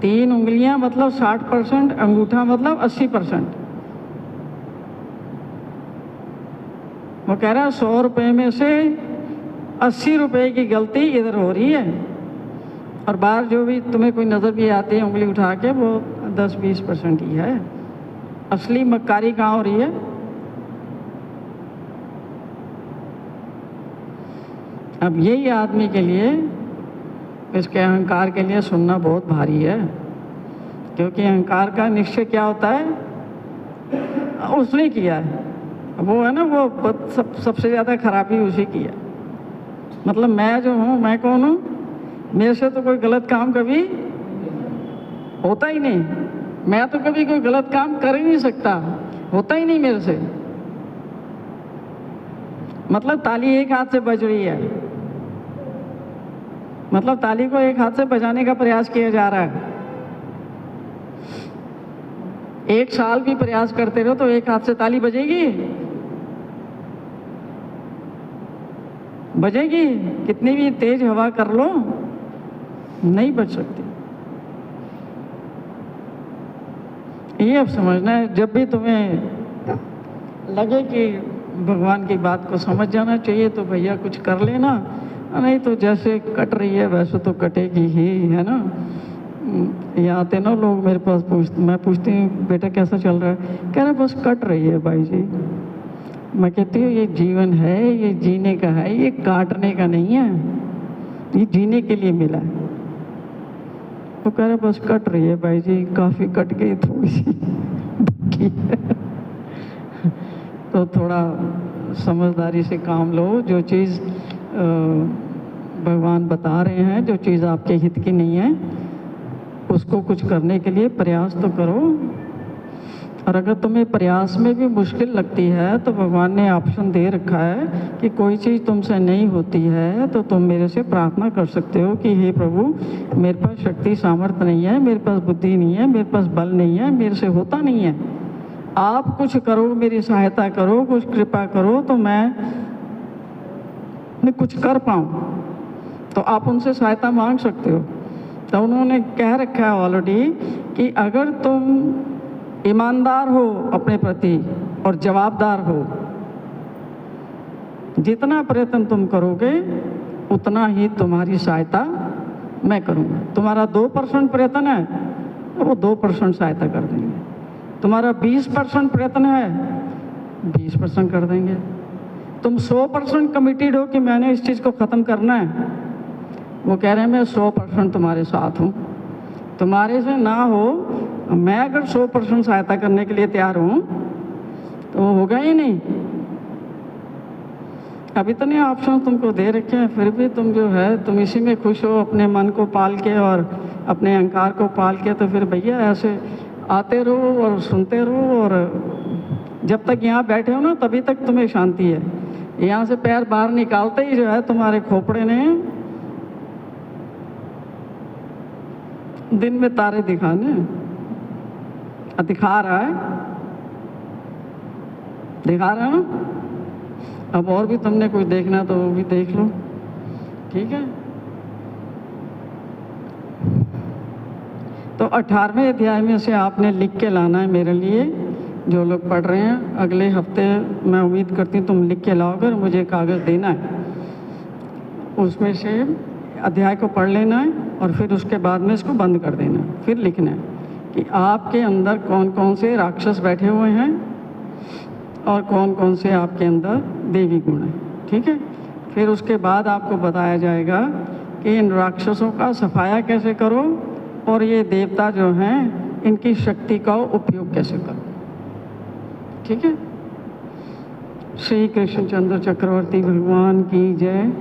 3 उंगलियां मतलब 60%, अंगूठा मतलब 80%। वो कह रहा है 100 रुपये में से 80 रुपये की गलती इधर हो रही है, और बाहर जो भी तुम्हें कोई नज़र भी आती है उंगली उठा के, वो 10-20% ही है। असली मक्कारी कहाँ हो रही है? अब यही आदमी के लिए, इसके अहंकार के लिए सुनना बहुत भारी है। क्योंकि अहंकार का निश्चय क्या होता है? उसने किया है, वो है ना, वो सबसे ज़्यादा खराबी उसी की है। मतलब मैं जो हूँ, मैं कौन हूँ? मेरे से तो कोई गलत काम कभी होता ही नहीं। मैं तो कभी कोई गलत काम कर ही नहीं सकता, होता ही नहीं मेरे से। मतलब ताली एक हाथ से बज रही है, मतलब ताली को एक हाथ से बजाने का प्रयास किया जा रहा है। 1 साल भी प्रयास करते रहो तो एक हाथ से ताली बजेगी? बजेगी? कितनी भी तेज हवा कर लो, नहीं बज सकती। ये अब समझना है। जब भी तुम्हें लगे कि भगवान की बात को समझ जाना चाहिए तो भैया कुछ कर लेना, नहीं तो जैसे कट रही है वैसे तो कटेगी ही, है ना। ये आते ना लोग मेरे पास मैं पूछती हूँ बेटा कैसा चल रहा है? कह रहे बस कट रही है भाई जी। मैं कहती हूँ ये जीवन है, ये जीने का है, ये काटने का नहीं है, ये जीने के लिए मिला है। वो कह रहे बस कट रही है भाई जी, काफ़ी कट गई, थोड़ी सी बाकी है। तो थोड़ा समझदारी से काम लो। जो चीज़ भगवान बता रहे हैं, जो चीज़ आपके हित की नहीं है, उसको कुछ करने के लिए प्रयास तो करो। और अगर तुम्हें प्रयास में भी मुश्किल लगती है तो भगवान ने ऑप्शन दे रखा है कि कोई चीज़ तुमसे नहीं होती है तो तुम मेरे से प्रार्थना कर सकते हो कि हे प्रभु, मेरे पास शक्ति सामर्थ्य नहीं है, मेरे पास बुद्धि नहीं है, मेरे पास बल नहीं है, मेरे से होता नहीं है, आप कुछ करो, मेरी सहायता करो, कुछ कृपा करो तो मैं कुछ कर पाऊँ। तो आप उनसे सहायता मांग सकते हो। तो उन्होंने कह रखा है ऑलरेडी कि अगर तुम ईमानदार हो अपने प्रति और जवाबदार हो, जितना प्रयत्न तुम करोगे उतना ही तुम्हारी सहायता मैं करूँगा। तुम्हारा 2% प्रयत्न है तो वो 2% सहायता कर देंगे। तुम्हारा 20% प्रयत्न है, 20% कर देंगे। तुम 100% कमिटेड हो कि मैंने इस चीज़ को ख़त्म करना है, वो कह रहे हैं मैं 100% तुम्हारे साथ हूँ। तुम्हारे से ना हो, मैं अगर 100% सहायता करने के लिए तैयार हूँ तो वो होगा ही नहीं। अब इतने ऑप्शन तुमको दे रखे हैं, फिर भी तुम जो है तुम इसी में खुश हो, अपने मन को पाल के और अपने अहंकार को पाल के। तो फिर भैया ऐसे आते रहो और सुनते रहो, और जब तक यहाँ बैठे हो ना तभी तक तुम्हें शांति है। यहाँ से पैर बाहर निकालते ही जो है तुम्हारे खोपड़े ने दिन में तारे दिखाने, दिखा रहा है, दिखा रहा है ना। अब और भी तुमने कुछ देखना तो वो भी देख लो, ठीक है। तो 18वें अध्याय में से आपने लिख के लाना है मेरे लिए, जो लोग पढ़ रहे हैं। अगले हफ्ते मैं उम्मीद करती हूँ तुम लिख के लाओगे और मुझे कागज़ देना है। उसमें से अध्याय को पढ़ लेना है और फिर उसके बाद में इसको बंद कर देना है। फिर लिखना है कि आपके अंदर कौन कौन से राक्षस बैठे हुए हैं और कौन कौन से आपके अंदर देवी गुण हैं, ठीक है। फिर उसके बाद आपको बताया जाएगा कि इन राक्षसों का सफाया कैसे करो और ये देवता जो हैं इनकी शक्ति का उपयोग कैसे करो, ठीक है। श्री कृष्णचंद्र चक्रवर्ती भगवान की जय।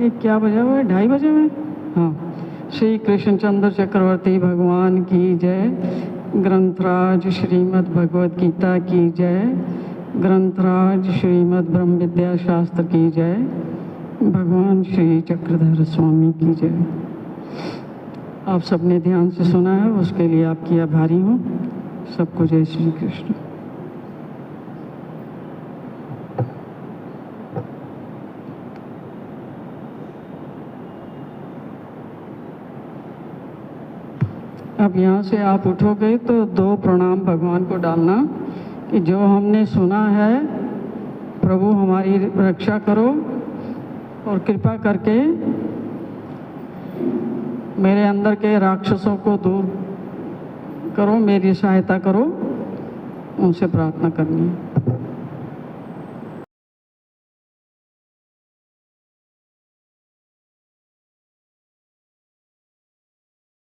ये क्या बजा हुआ है? 2:30 बजे हुए? हाँ। श्री कृष्णचंद्र चक्रवर्ती भगवान की जय। ग्रंथराज श्रीमद् भगवद गीता की जय। ग्रंथराज श्रीमद् ब्रह्म विद्या शास्त्र की जय। भगवान श्री चक्रधर स्वामी की जय। आप सबने ध्यान से सुना है, उसके लिए आपकी आभारी हूँ। सबको जय श्री कृष्ण। अब यहाँ से आप उठोगे तो 2 प्रणाम भगवान को डालना कि जो हमने सुना है प्रभु हमारी रक्षा करो और कृपा करके मेरे अंदर के राक्षसों को दूर करो, मेरी सहायता करो, उनसे प्रार्थना करनी है।